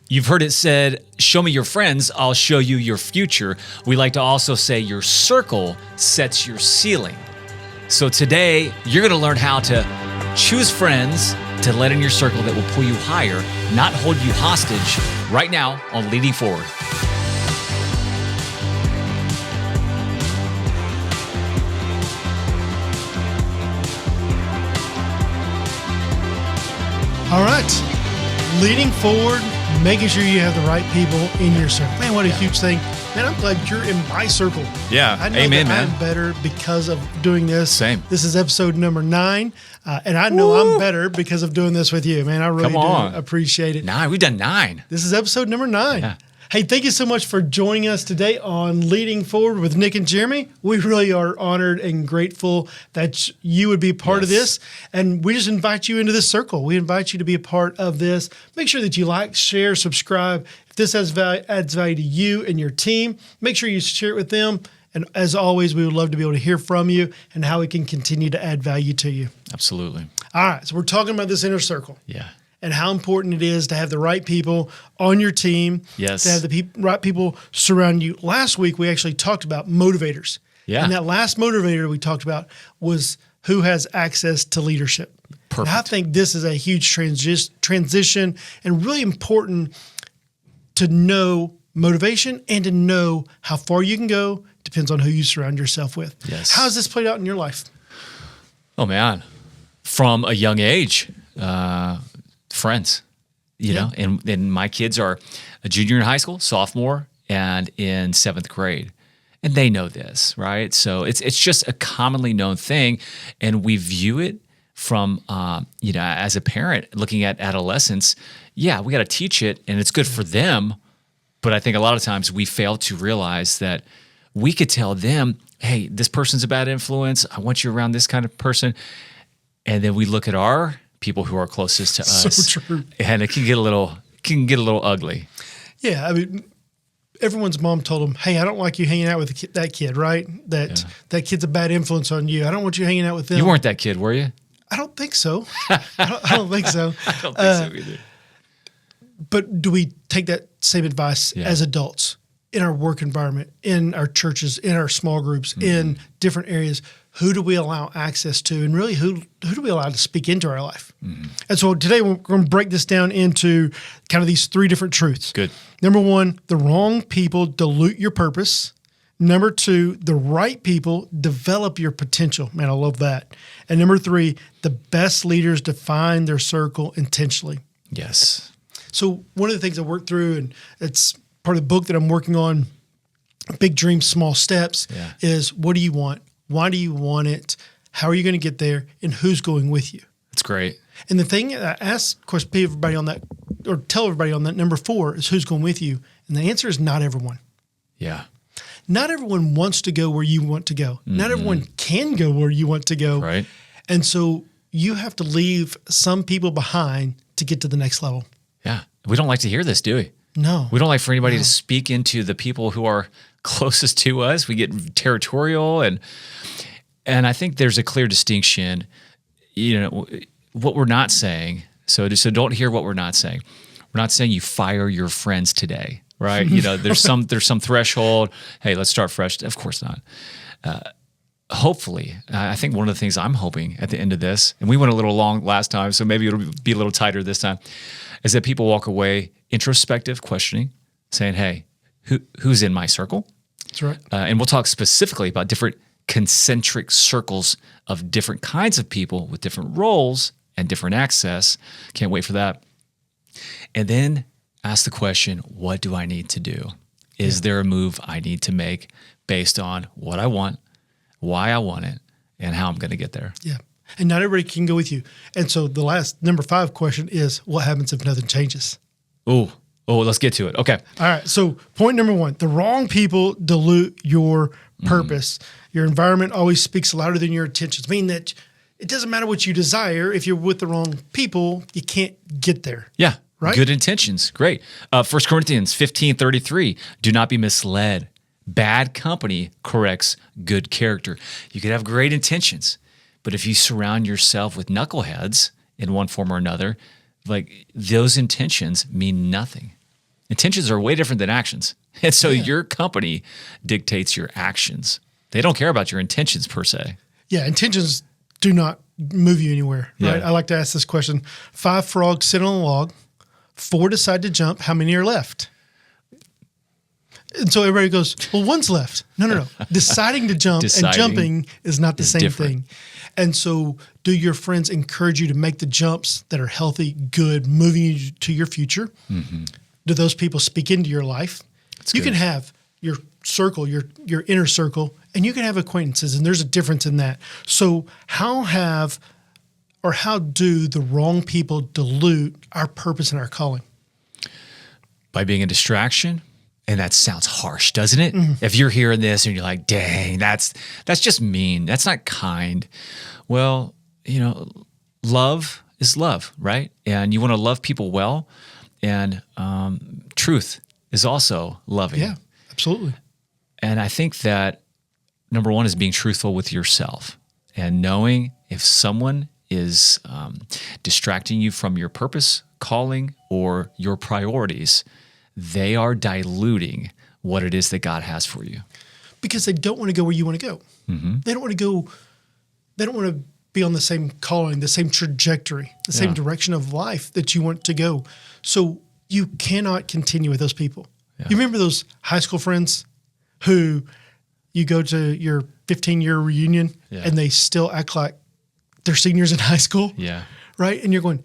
You've heard it said, show me your friends, I'll show you your future. We like to also say your circle sets your ceiling. So today, you're going to learn how to choose friends to let in your circle that will pull you higher, not hold you hostage, right now on Leading Forward. All right, leading forward, making sure you have the right people in your circle. Man, what a huge thing. Man, I'm glad you're in my circle. Yeah, I know amen, that man. I'm better because of doing this. Same. This is episode number 9, and I know I'm better because of doing this with you. Man, I really do appreciate it. 9, we've done 9. This is episode number 9. Yeah. Hey, thank you so much for joining us today on Leading Forward with Nick and Jeremy. We really are honored and grateful that you would be a part of this. And we just invite you into this circle. We invite you to be a part of this. Make sure that you like, share, subscribe. If this adds value to you and your team, make sure you share it with them. And as always, we would love to be able to hear from you and how we can continue to add value to you. Absolutely. All right, so we're talking about this inner circle. Yeah. And how important it is to have the right people on your team, Yes. to have the right people surround you. Last week, we actually talked about motivators. Yeah. And that last motivator we talked about was who has access to leadership. Perfect. And I think this is a huge transition and really important to know motivation and to know how far you can go. Depends on who you surround yourself with. Yes. How has this played out in your life? Oh, man. From a young age, friends, you know, and my kids are a junior in high school, sophomore, and in 7th grade. And they know this, right? So it's just a commonly known thing. And we view it from, as a parent looking at adolescents, we got to teach it and it's good for them. But I think a lot of times we fail to realize that we could tell them, hey, this person's a bad influence. I want you around this kind of person. And then we look at our people who are closest to us. So true. And it can get a little ugly. Yeah, I mean, everyone's mom told them, "Hey, I don't like you hanging out with that kid, right? That kid's a bad influence on you. I don't want you hanging out with them." You weren't that kid, were you? I don't think so. I don't think so. I don't think so either. But do we take that same advice as adults in our work environment, in our churches, in our small groups, in different areas? Who do we allow access to, and really who do we allow to speak into our life? And so today we're going to break this down into kind of these 3 different truths. Good. Number 1, the wrong people dilute your purpose. Number 2, the right people develop your potential. Man, I love that. And number 3, the best leaders define their circle intentionally. Yes. So one of the things I worked through, and it's part of the book that I'm working on, Big Dreams, Small Steps, is what do you want? Why do you want it? How are you going to get there? And who's going with you? That's great. And the thing I ask, of course, everybody on that, or tell everybody on that, number 4 is who's going with you. And the answer is not everyone. Yeah. Not everyone wants to go where you want to go. Not everyone can go where you want to go. Right. And so you have to leave some people behind to get to the next level. Yeah. We don't like to hear this, do we? No. We don't like for anybody to speak into the people who are closest to us. We get territorial, and I think there's a clear distinction. You know, what we're not saying. So don't hear what we're not saying. We're not saying you fire your friends today, right? You know, there's some threshold. Hey, let's start fresh. Of course not. Hopefully, I think one of the things I'm hoping at the end of this, and we went a little long last time, so maybe it'll be a little tighter this time, is that people walk away introspective, questioning, saying, hey, who's in my circle? That's right. And we'll talk specifically about different concentric circles of different kinds of people with different roles and different access. Can't wait for that. And then ask the question, what do I need to do? Is there a move I need to make based on what I want, why I want it, and how I'm going to get there? Yeah. And not everybody can go with you. And so the last number 5 question is, what happens if nothing changes? Oh, let's get to it. Okay. All right. So point number 1, the wrong people dilute your purpose. Your environment always speaks louder than your intentions, meaning that it doesn't matter what you desire. If you're with the wrong people, you can't get there. Yeah. Right? Good intentions. Great. 1 Corinthians 15:33, do not be misled. Bad company corrects good character. You could have great intentions, but if you surround yourself with knuckleheads in one form or another, like those intentions mean nothing. Intentions are way different than actions. And so your company dictates your actions. They don't care about your intentions per se. Yeah, intentions do not move you anywhere, right? Yeah. I like to ask this question. 5 frogs sit on a log, 4 decide to jump. How many are left? And so everybody goes, well, one's left. No. Deciding to jump and jumping is not the same different. thing. And so do your friends encourage you to make the jumps that are healthy, good, moving you to your future? Mm-hmm. Do those people speak into your life? You can have your circle, your inner circle, and you can have acquaintances, and there's a difference in that. So how do the wrong people dilute our purpose and our calling? By being a distraction. And that sounds harsh, doesn't it? Mm-hmm. If you're hearing this and you're like, dang, that's just mean. That's not kind. Well, love is love, right? And you want to love people well. And truth is also loving. Yeah, absolutely. And I think that number one is being truthful with yourself and knowing if someone is distracting you from your purpose, calling, or your priorities, they are diluting what it is that God has for you. Because they don't want to go where you want to go. Mm-hmm. They don't want to go, they don't want to be on the same calling, the same trajectory, the same direction of life that you want to go. So you cannot continue with those people. Yeah. You remember those high school friends who you go to your 15-year reunion and they still act like they're seniors in high school? Yeah. Right? And you're going,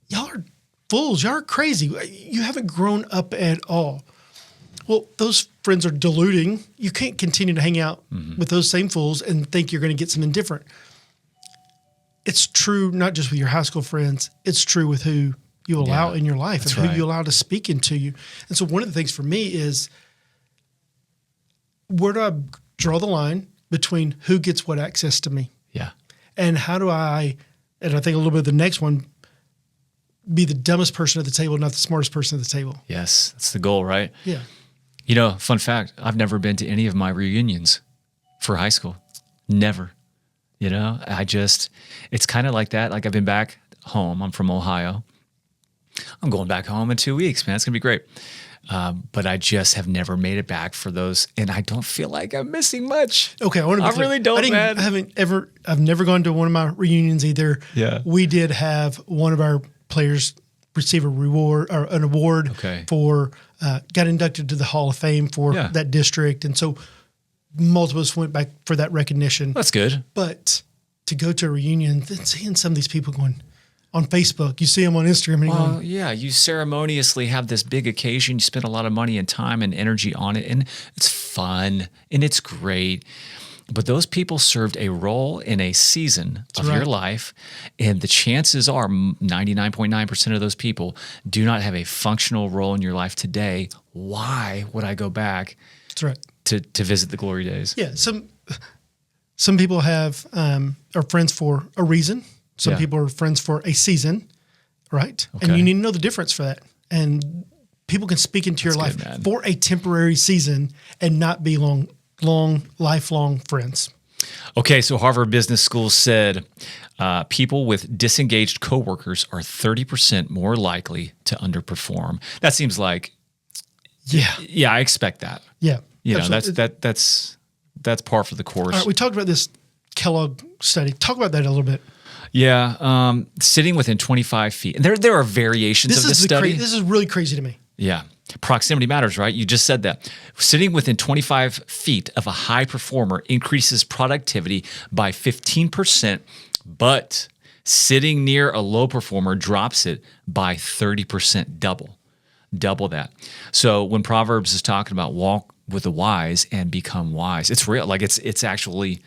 y'all are fools. Y'all are crazy. You haven't grown up at all. Well, those friends are diluting. You can't continue to hang out with those same fools and think you're going to get something different. It's true not just with your high school friends. It's true with who you allow in your life and who you allow to speak into you. And so one of the things for me is, where do I draw the line between who gets what access to me? Yeah. And how do I, and I think a little bit of the next one, be the dumbest person at the table, not the smartest person at the table. Yes, that's the goal, right? Yeah. Fun fact, I've never been to any of my reunions for high school. Never. It's kind of like that. Like I've been back home. I'm from Ohio. I'm going back home in 2 weeks, man. It's going to be great. But I just have never made it back for those, and I don't feel like I'm missing much. Okay, I want to be clear. Really don't, man. I've never gone to one of my reunions either. Yeah. We did have one of our players receive an award for got inducted to the Hall of Fame for that district, and so multiple of us went back for that recognition. That's good. But to go to a reunion, then seeing some of these people going on Facebook, you see them on Instagram, and you ceremoniously have this big occasion. You spend a lot of money and time and energy on it, and it's fun and it's great. But those people served a role in a season of your life, and the chances are 99.9% of those people do not have a functional role in your life today. Why would I go back to visit the glory days? Yeah, some people are friends for a reason. Some people are friends for a season, right? Okay. And you need to know the difference for that. And people can speak into your life for a temporary season and not be lifelong friends. Okay, so Harvard Business School said people with disengaged coworkers are 30% more likely to underperform. That seems like, I expect that. Yeah, that's par for the course. All right, we talked about this Kellogg study. Talk about that a little bit. Yeah, sitting within 25 feet. And there are variations of this study. This is really crazy to me. Yeah. Proximity matters, right? You just said that. Sitting within 25 feet of a high performer increases productivity by 15%, but sitting near a low performer drops it by 30%, double that. So when Proverbs is talking about walk with the wise and become wise, it's real. Like it's actually...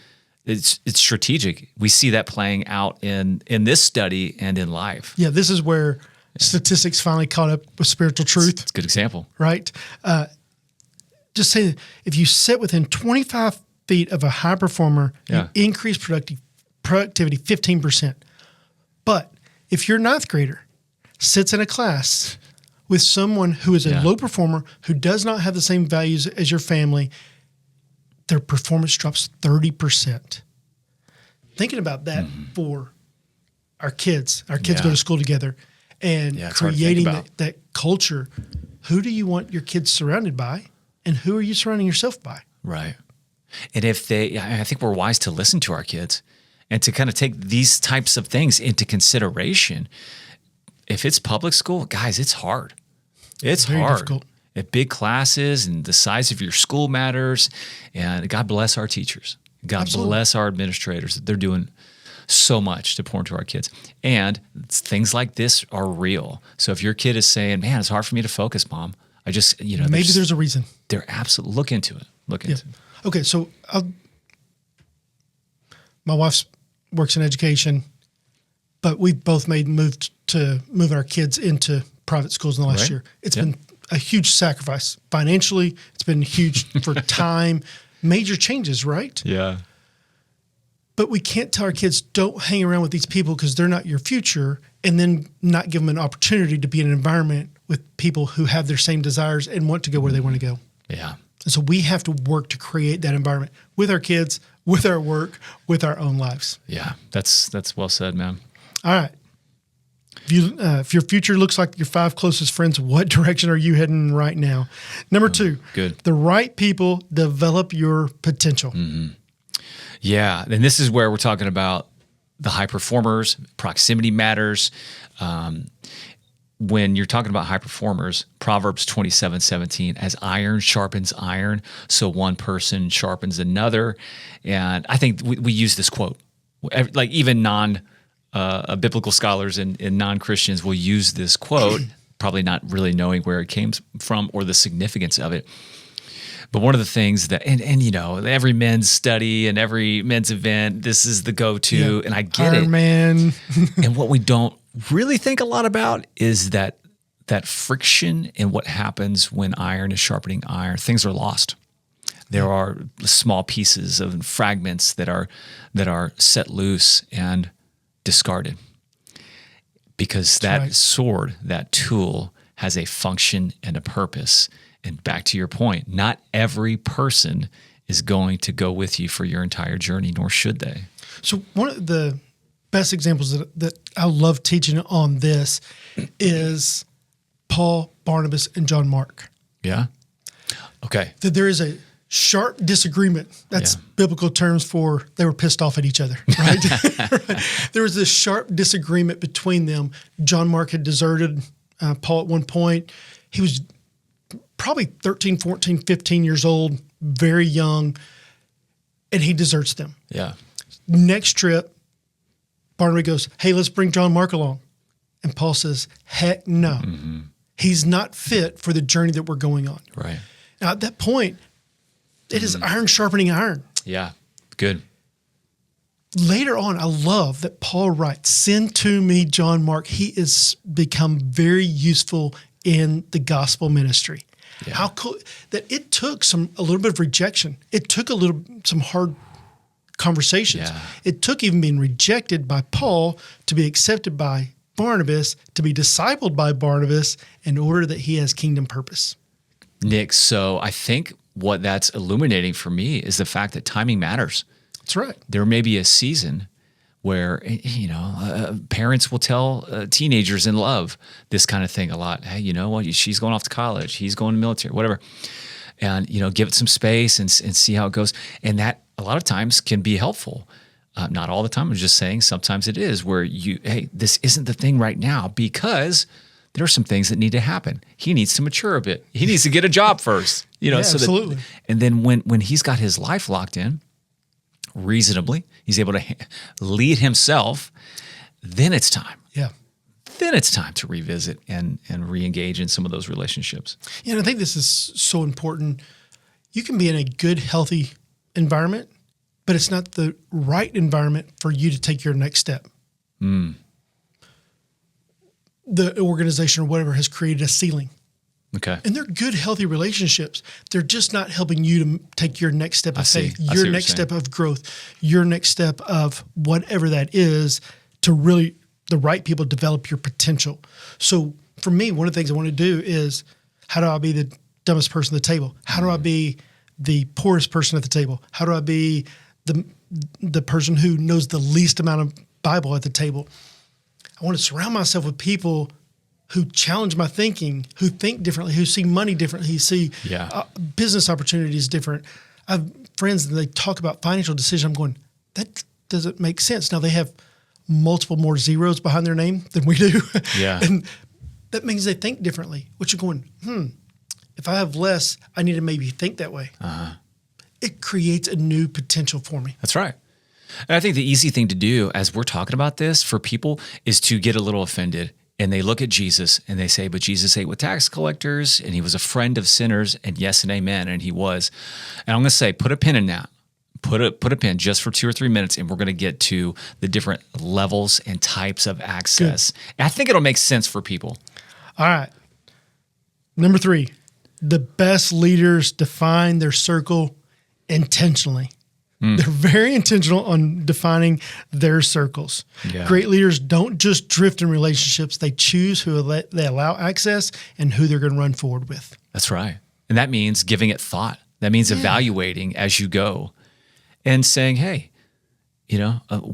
It's strategic. We see that playing out in this study and in life. Yeah, this is where statistics finally caught up with spiritual truth. It's a good example. Right? Just say that if you sit within 25 feet of a high performer, you increase productivity 15%. But if your ninth grader sits in a class with someone who is a low performer, who does not have the same values as your family, their performance drops 30%. Thinking about that for our kids. Our kids go to school together, and creating that culture. who do you want your kids surrounded by, and who are you surrounding yourself by? Right. And I think we're wise to listen to our kids and to kind of take these types of things into consideration. If it's public school, guys, it's hard. It's very hard. difficult. At big classes, and the size of your school matters. And God bless our teachers. God Absolutely. bless our administrators. They're doing so much to pour into our kids. And things like this are real. So if your kid is saying, man, it's hard for me to focus, Mom, I just, Maybe there's a reason. They're absolutely, look into it. Look into it. Okay, so my wife works in education, but we've both moved our kids into private schools in the last Right. year. It's been a huge sacrifice financially. It's been huge for time, major changes, right? Yeah. But we can't tell our kids, don't hang around with these people because they're not your future, and then not give them an opportunity to be in an environment with people who have their same desires and want to go where they want to go. Yeah. And so we have to work to create that environment with our kids, with our work, with our own lives. Yeah. That's well said, man. All right. If your future looks like your 5 closest friends, what direction are you heading right now? Number 2, good. The right people develop your potential. Yeah. And this is where we're talking about the high performers, proximity matters. When you're talking about high performers, Proverbs 27:17, as iron sharpens iron, so one person sharpens another. And I think we use this quote, like even biblical scholars and non-Christians will use this quote, probably not really knowing where it came from or the significance of it. But one of the things that, and every men's study and every men's event, this is the go-to, and I get Iron it. Man. And what we don't really think a lot about is that friction and what happens when iron is sharpening iron. Things are lost. There are small pieces of fragments that are set loose and discarded, because that right. sword, that tool, has a function and a purpose. And back to your point, not every person is going to go with you for your entire journey, nor should they. So one of the best examples that I love teaching on this is Paul, Barnabas, and John Mark. Yeah. Okay. That there is a sharp disagreement. That's biblical terms for they were pissed off at each other, right? Right. There was this sharp disagreement between them. John Mark had deserted Paul at one point. He was probably 13, 14, 15 years old, very young, and he deserts them. Yeah. Next trip, Barnabas goes, hey, let's bring John Mark along. And Paul says, heck no. Mm-hmm. He's not fit for the journey that we're going on. Right. Now, at that point, it is iron sharpening iron. Yeah. Good. Later on, I love that Paul writes, send to me John Mark. He has become very useful in the gospel ministry. Yeah. How cool that it took a little bit of rejection. It took some hard conversations. Yeah. It took even being rejected by Paul to be accepted by Barnabas, to be discipled by Barnabas in order that he has kingdom purpose. Nick, so I think what that's illuminating for me is the fact that timing matters. That's right. There may be a season where, parents will tell teenagers in love this kind of thing a lot. Hey, you know what? She's going off to college. He's going to military, whatever. And, give it some space and see how it goes. And that a lot of times can be helpful. Not all the time. I'm just saying sometimes it is where hey, this isn't the thing right now because there are some things that need to happen. He needs to mature a bit. He needs to get a job first. Yeah, absolutely. And then when he's got his life locked in, reasonably, he's able to lead himself, then it's time. Yeah. Then it's time to revisit and re-engage in some of those relationships. Yeah, and I think this is so important. You can be in a good, healthy environment, but it's not the right environment for you to take your next step. The organization or whatever has created a ceiling. Okay. And they're good, healthy relationships. They're just not helping you to take your next step of faith, your next step of growth, your next step of whatever that is to really, the right people develop your potential. So for me, one of the things I want to do is, how do I be the dumbest person at the table? How do I be the poorest person at the table? How do I be the person who knows the least amount of Bible at the table? I want to surround myself with people who challenge my thinking, who think differently, who see money differently, who see business opportunities different. I have friends and they talk about financial decisions. I'm going, that doesn't make sense. Now they have multiple more zeros behind their name than we do. Yeah. And that means they think differently, which you're going, if I have less, I need to maybe think that way. It creates a new potential for me. That's right. And I think the easy thing to do as we're talking about this for people is to get a little offended. And they look at Jesus and they say, but Jesus ate with tax collectors and he was a friend of sinners, and yes and amen, and he was. And I'm going to say, put a pin in that. Put a pin just for 2 or 3 minutes, and we're going to get to the different levels and types of access. And I think it'll make sense for people. All right. Number 3, the best leaders define their circle intentionally. They're very intentional on defining their circles. Yeah. Great leaders don't just drift in relationships. They choose who they allow access and who they're going to run forward with. That's right. And that means giving it thought. That means evaluating as you go and saying, hey,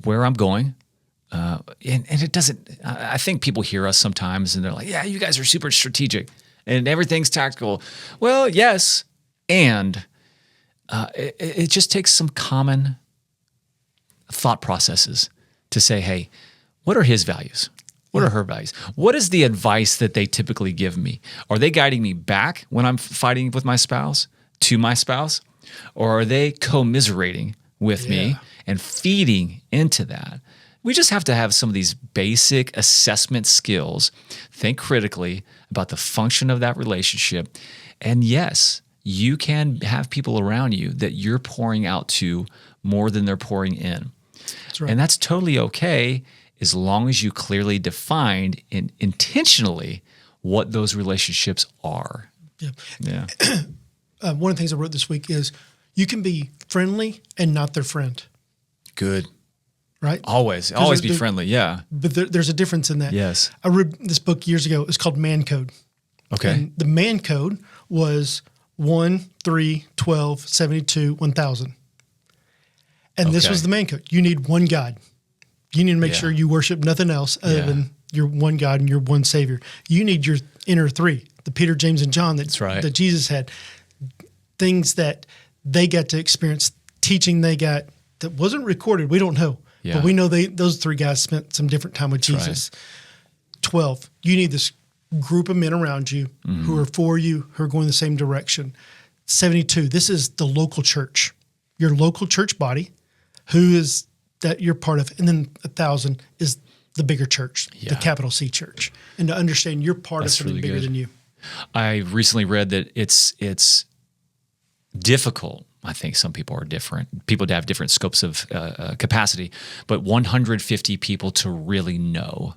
where I'm going. And it doesn't, I think people hear us sometimes and they're like, yeah, you guys are super strategic and everything's tactical. Well, yes. And it just takes some common thought processes to say, hey, what are his values? What are her values? What is the advice that they typically give me? Are they guiding me back when I'm fighting with my spouse, to my spouse? Or are they commiserating with me and feeding into that? We just have to have some of these basic assessment skills, think critically about the function of that relationship. And yes, you can have people around you that you're pouring out to more than they're pouring in. That's right. And that's totally okay as long as you clearly defined and intentionally what those relationships are. Yeah. One of the things I wrote this week is you can be friendly and not their friend. Good. Right? Always be friendly, yeah. But there's a difference in that. Yes. I read this book years ago. It's called Man Code. Okay. And the Man Code was 1, 3, 12, 72, 1,000. And this was the Man Code. You need one God. You need to make sure you worship nothing else other than your one God and your one Savior. You need your inner 3, the Peter, James, and John that Jesus had. Things that they got to experience, teaching they got that wasn't recorded. We don't know. Yeah. But we know those 3 guys spent some different time with Jesus. Right. 12, you need this group of men around you who are for you, who are going the same direction. 72, this is the local church, your local church body, who is that you're part of. And then 1,000 is the bigger church, the capital C church. And to understand you're part of something really bigger than you. I recently read that it's difficult. I think some people are different. People have different scopes of capacity, but 150 people to really know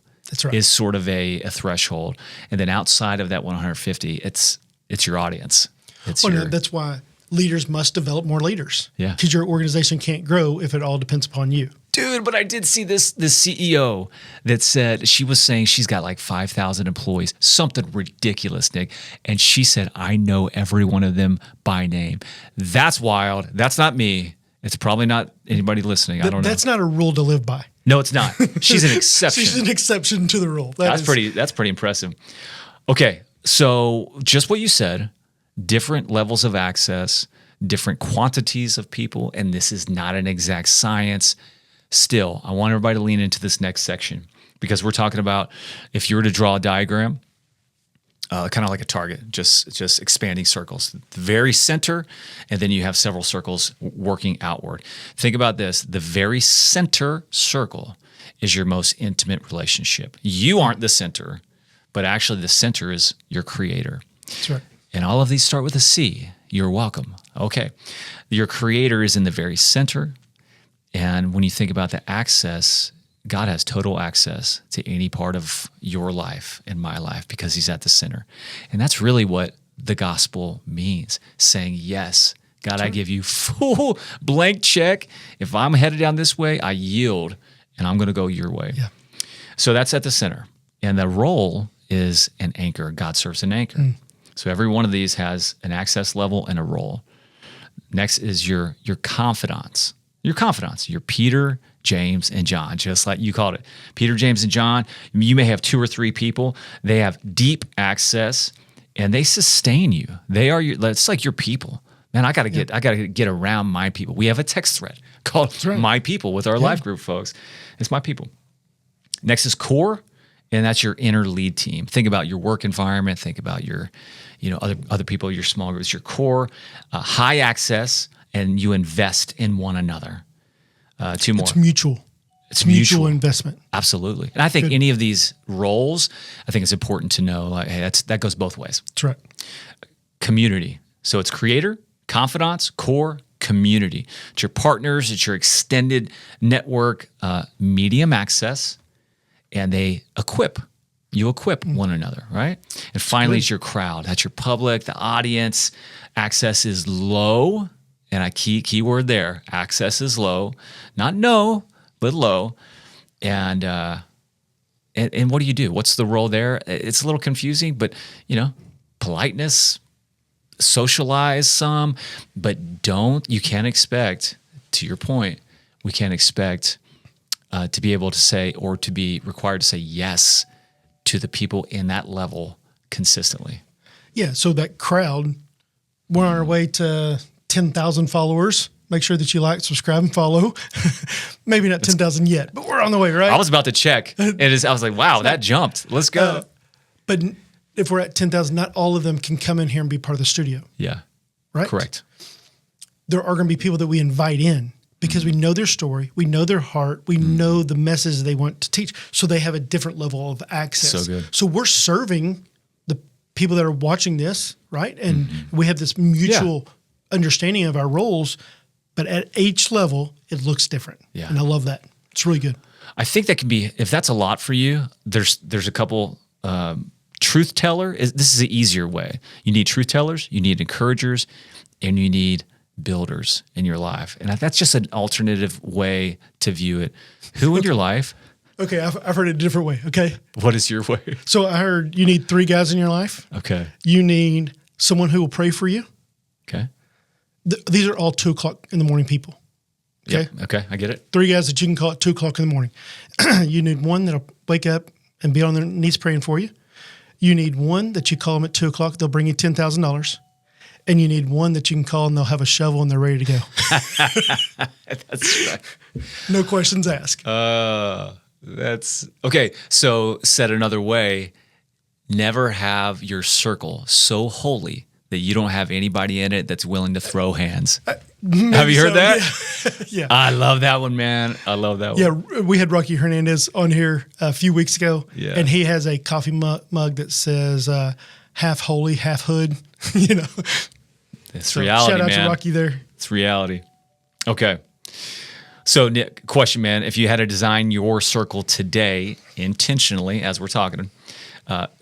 is sort of a threshold. And then outside of that 150, it's your audience. That's why leaders must develop more leaders. Yeah. Because your organization can't grow if it all depends upon you. Dude, but I did see this CEO that said, she was saying she's got like 5,000 employees, something ridiculous, Nick. And she said, I know every one of them by name. That's wild. That's not me. It's probably not anybody listening. I don't know. That's not a rule to live by. No, it's not. She's an exception. She's an exception to the rule. That's pretty impressive. Okay, so just what you said, different levels of access, different quantities of people, and this is not an exact science. Still, I want everybody to lean into this next section because we're talking about if you were to draw a diagram, kind of like a target, just expanding circles. The very center, and then you have several circles working outward. Think about this. The very center circle is your most intimate relationship. You aren't the center, but actually the center is your creator. That's right. And all of these start with a C. You're welcome. Okay. Your creator is in the very center. And when you think about the access, God has total access to any part of your life and my life because he's at the center. And that's really what the gospel means, saying, yes, God, I give you full blank check. If I'm headed down this way, I yield and I'm going to go your way. Yeah. So that's at the center. And the role is an anchor. God serves an anchor. So every one of these has an access level and a role. Next is your confidants. Your confidants, your Peter, James, and John, just like you called it. Peter, James, and John. You may have 2 or 3 people. They have deep access, and they sustain you. They are it's like your people. Man, I gotta get around my people. We have a text thread called My People with our life group folks. It's my people. Next is core, and that's your inner lead team. Think about your work environment. Think about your, other people, your small groups. Your core, high access, and you invest in one another. 2 more. It's mutual. It's mutual investment. Absolutely. And I think any of these roles, I think it's important to know, like, hey, that goes both ways. That's right. Community. So it's creator, confidants, core, community. It's your partners, it's your extended network, medium access, and they equip. You equip one another, right? And finally, it's your crowd. That's your public, the audience. Access is low, and key word there, access is low. Not no, but low. And what do you do? What's the role there? It's a little confusing, but, politeness, socialize some, but you can't expect, to your point, we can't expect to be able to say or to be required to say yes to the people in that level consistently. Yeah, so that crowd, we're on our way to 10,000 followers. Make sure that you like, subscribe, and follow. Maybe not 10,000 yet, but we're on the way, right? I was about to check. I was like, wow, that jumped. Let's go. But if we're at 10,000, not all of them can come in here and be part of the studio. Yeah. Right? Correct. There are going to be people that we invite in because we know their story, we know their heart, we know the message they want to teach, so they have a different level of access. So good. So we're serving the people that are watching this, right? And we have this mutual understanding of our roles, but at each level, it looks different. Yeah. And I love that. It's really good. I think that can be, if that's a lot for you, there's a couple truth teller. This is the easier way. You need truth tellers, you need encouragers, and you need builders in your life. And that's just an alternative way to view it. Who in your life? Okay, I've heard it a different way, okay? What is your way? So I heard you need 3 guys in your life. Okay. You need someone who will pray for you. Okay. These are all 2 o'clock in the morning people. Okay. Yep. Okay. I get it. 3 guys that you can call at 2 o'clock in the morning. You need one that'll wake up and be on their knees praying for you. You need one that you call them at 2 o'clock. They'll bring you $10,000. And you need one that you can call and they'll have a shovel and they're ready to go. That's right. No questions asked. That's okay. So said another way, never have your circle so holy that you don't have anybody in it that's willing to throw hands. Have you heard that? Yeah. I love that one, man. I love that one. Yeah, we had Rocky Hernandez on here a few weeks ago, and he has a coffee mug that says half holy, half hood, It's reality, man. Shout out to Rocky there. It's reality. Okay. So, Nick, question, man. If you had to design your circle today intentionally, as we're talking,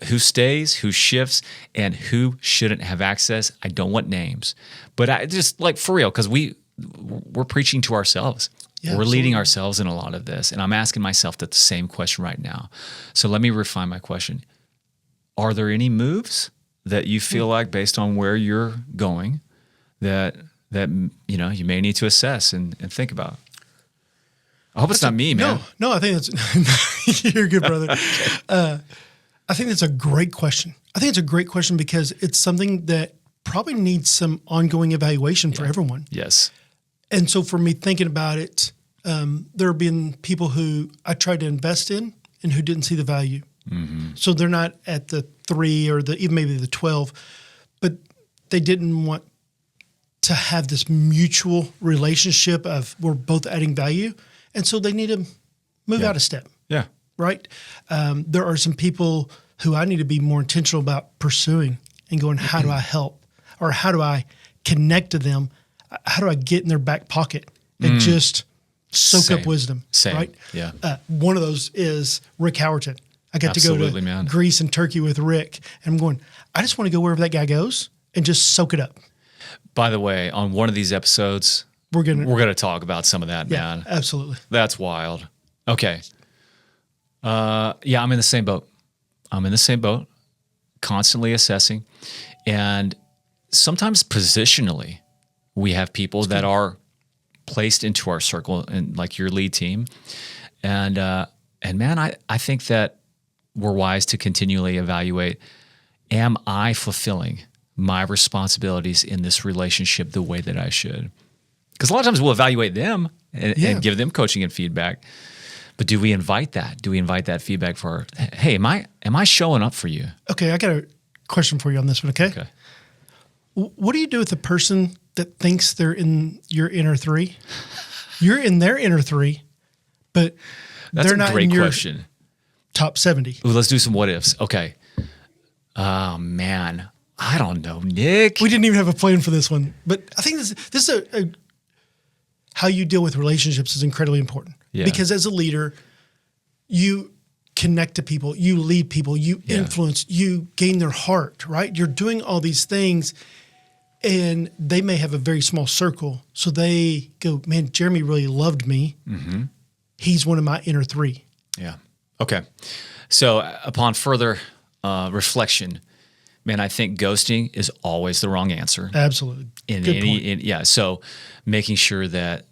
who stays, who shifts, and who shouldn't have access? I don't want names, but I just like for real, because we're preaching to ourselves. Yeah, we're leading ourselves in a lot of this, and I'm asking myself the same question right now. So let me refine my question. Are there any moves that you feel like, based on where you're going, that you may need to assess and think about? I hope it's not me, man. No, I think that's you're good, brother. Okay. I think that's a great question. I think it's a great question because it's something that probably needs some ongoing evaluation for everyone. Yes. And so for me thinking about it, there have been people who I tried to invest in and who didn't see the value. Mm-hmm. So they're not at the 3 or even maybe the 12, but they didn't want to have this mutual relationship of we're both adding value. And so they need to move out a step. Yeah. Right? There are some people who I need to be more intentional about pursuing and going, how do I help? Or how do I connect to them? How do I get in their back pocket and just soak up wisdom? Right? Yeah. One of those is Rick Howerton. I got to go to Greece and Turkey with Rick, and I'm going, I just want to go wherever that guy goes and just soak it up. By the way, on one of these episodes, we're gonna talk about some of that, man. Absolutely. That's wild. Okay. I'm in the same boat. Constantly assessing. And sometimes positionally, we have people that are placed into our circle and like your lead team. And man, I think that we're wise to continually evaluate, am I fulfilling my responsibilities in this relationship the way that I should? Because a lot of times we'll evaluate them and give them coaching and feedback. But do we invite that? Do we invite that feedback for, hey, am I showing up for you? Okay, I got a question for you on this one, okay? Okay. What do you do with the person that thinks they're in your inner three? You're in their inner three, but That's they're a not great in your question. top 70. Ooh, let's do some what ifs. Okay. Oh, man. I don't know, Nick. We didn't even have a plan for this one, but I think this is a how you deal with relationships is incredibly important. Yeah. Because as a leader, you connect to people, you lead people, you influence, you gain their heart, right? You're doing all these things, and they may have a very small circle. So they go, man, Jeremy really loved me. Mm-hmm. He's one of my inner three. Yeah. Okay. So upon further reflection, man, I think ghosting is always the wrong answer. Absolutely. Good point. So making sure that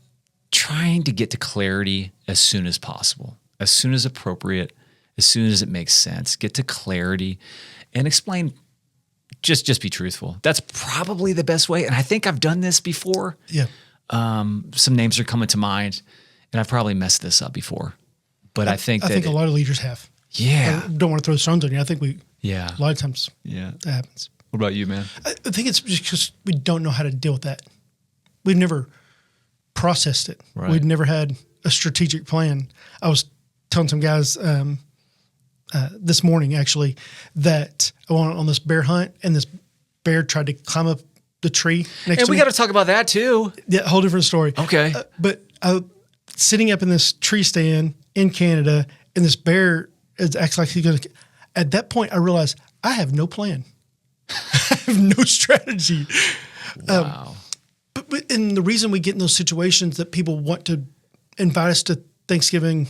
trying to get to clarity as soon as possible, as soon as appropriate, as soon as it makes sense, get to clarity and explain, just be truthful. That's probably the best way. And I think I've done this before. Yeah. Some names are coming to mind, and I've probably messed this up before. But I think a lot of leaders have. Yeah. I don't want to throw stones on you. I think a lot of times that happens. What about you, man? I think it's because we don't know how to deal with that. We've never processed it. Right. We've never had a strategic plan. I was telling some guys this morning, actually, that I went on this bear hunt, and this bear tried to climb up the tree next And to we me. got to talk about that too. Yeah, whole different story. Okay. But I was sitting up in this tree stand in Canada, and this bear acts like he's going to. At that point, I realized I have no plan. I have no strategy. Wow. But and the reason we get in those situations that people want to invite us to Thanksgiving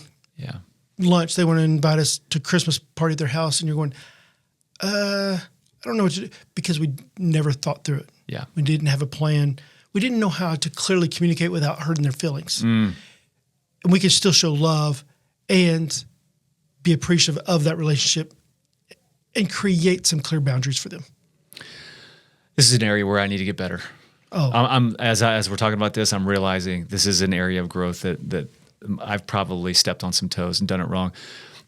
lunch, they want to invite us to Christmas party at their house, and you're going, I don't know what to do, because we never thought through it. Yeah. We didn't have a plan. We didn't know how to clearly communicate without hurting their feelings. And we can still show love and be appreciative of that relationship and create some clear boundaries for them. This is an area where I need to get better. Oh, I'm as we're talking about this, I'm realizing this is an area of growth that I've probably stepped on some toes and done it wrong.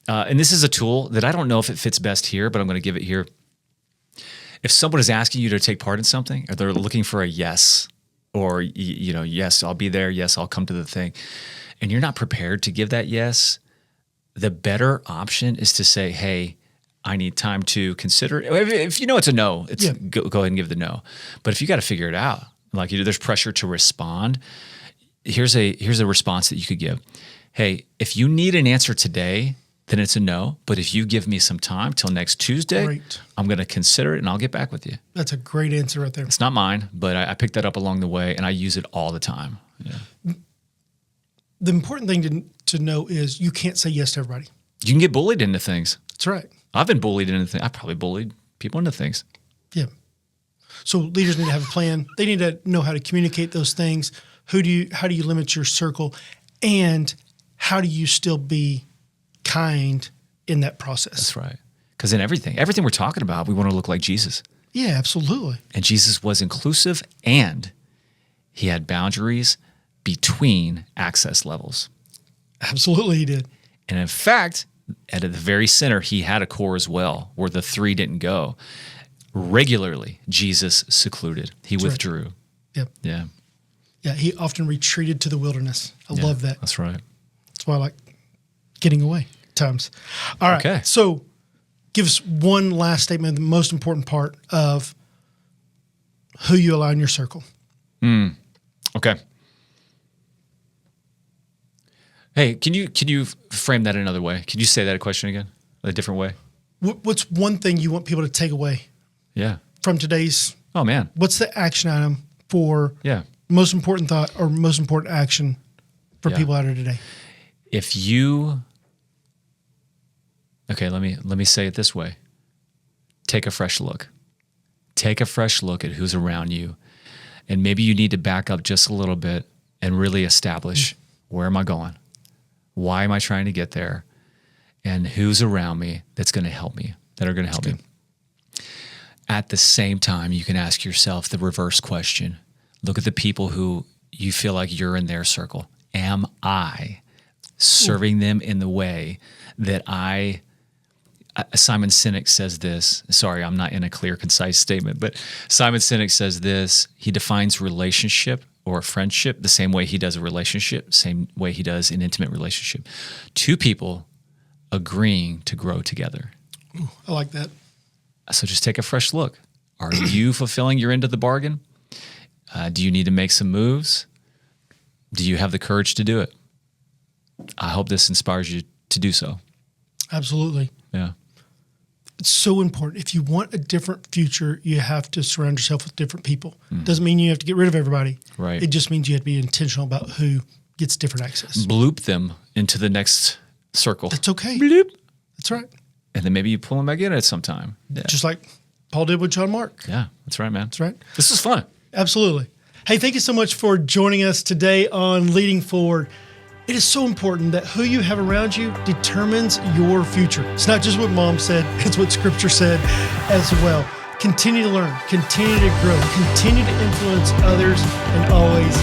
And this is a tool that I don't know if it fits best here, but I'm going to give it here. If someone is asking you to take part in something, or they're looking for a yes, or yes, I'll be there. Yes, I'll come to the thing, and you're not prepared to give that yes, the better option is to say, hey, I need time to consider it. If you know it's a no, go ahead and give the no. But if you got to figure it out, like there's pressure to respond, here's a response that you could give. Hey, if you need an answer today, then it's a no. But if you give me some time till next Tuesday, I'm going to consider it and I'll get back with you. That's a great answer right there. It's not mine, but I picked that up along the way, and I use it all the time. Yeah. The important thing to know is you can't say yes to everybody. You can get bullied into things. That's right. I've been bullied into things. I probably bullied people into things. Yeah. So leaders need to have a plan. They need to know how to communicate those things. How do you limit your circle, and how do you still be kind in that process? That's right. Because in everything we're talking about, we want to look like Jesus. Yeah, absolutely. And Jesus was inclusive, and he had boundaries between access levels. Absolutely, he did. And in fact, at the very center, he had a core as well, where the three didn't go. Regularly, Jesus secluded. He withdrew. Right. Yep. Yeah. Yeah, he often retreated to the wilderness. I love that. That's right. That's why I like getting away at times. All right. Okay. So give us one last statement, the most important part of who you allow in your circle. Okay. Hey, can you frame that another way? Can you say that question again, a different way? What's one thing you want people to take away from today's? Oh man. What's the action item for most important thought or most important action for people out there today? Okay, let me say it this way. Take a fresh look. Take a fresh look at who's around you. And maybe you need to back up just a little bit and really establish where am I going? Why am I trying to get there? And who's around me that's going to help me, that are going to help me. At the same time, you can ask yourself the reverse question. Look at the people who you feel like you're in their circle. Am I serving them in the way that Simon Sinek says this. Sorry, I'm not in a clear, concise statement, but Simon Sinek says this. He defines relationship or friendship the same way he does a relationship, same way he does an intimate relationship. Two people agreeing to grow together. Ooh, I like that. So just take a fresh look. Are you fulfilling your end of the bargain? Do you need to make some moves? Do you have the courage to do it? I hope this inspires you to do so. Absolutely. Yeah. It's so important. If you want a different future, you have to surround yourself with different people. Doesn't mean you have to get rid of everybody. Right. It just means you have to be intentional about who gets different access. Bloop them into the next circle. That's okay. Bloop. That's right. And then maybe you pull them back in at some time. Yeah. Just like Paul did with John Mark. Yeah, that's right, man. That's right. This is fun. Absolutely. Hey, thank you so much for joining us today on Leading Forward. It is so important that who you have around you determines your future. It's not just what Mom said, it's what Scripture said as well. Continue to learn, continue to grow, continue to influence others, and always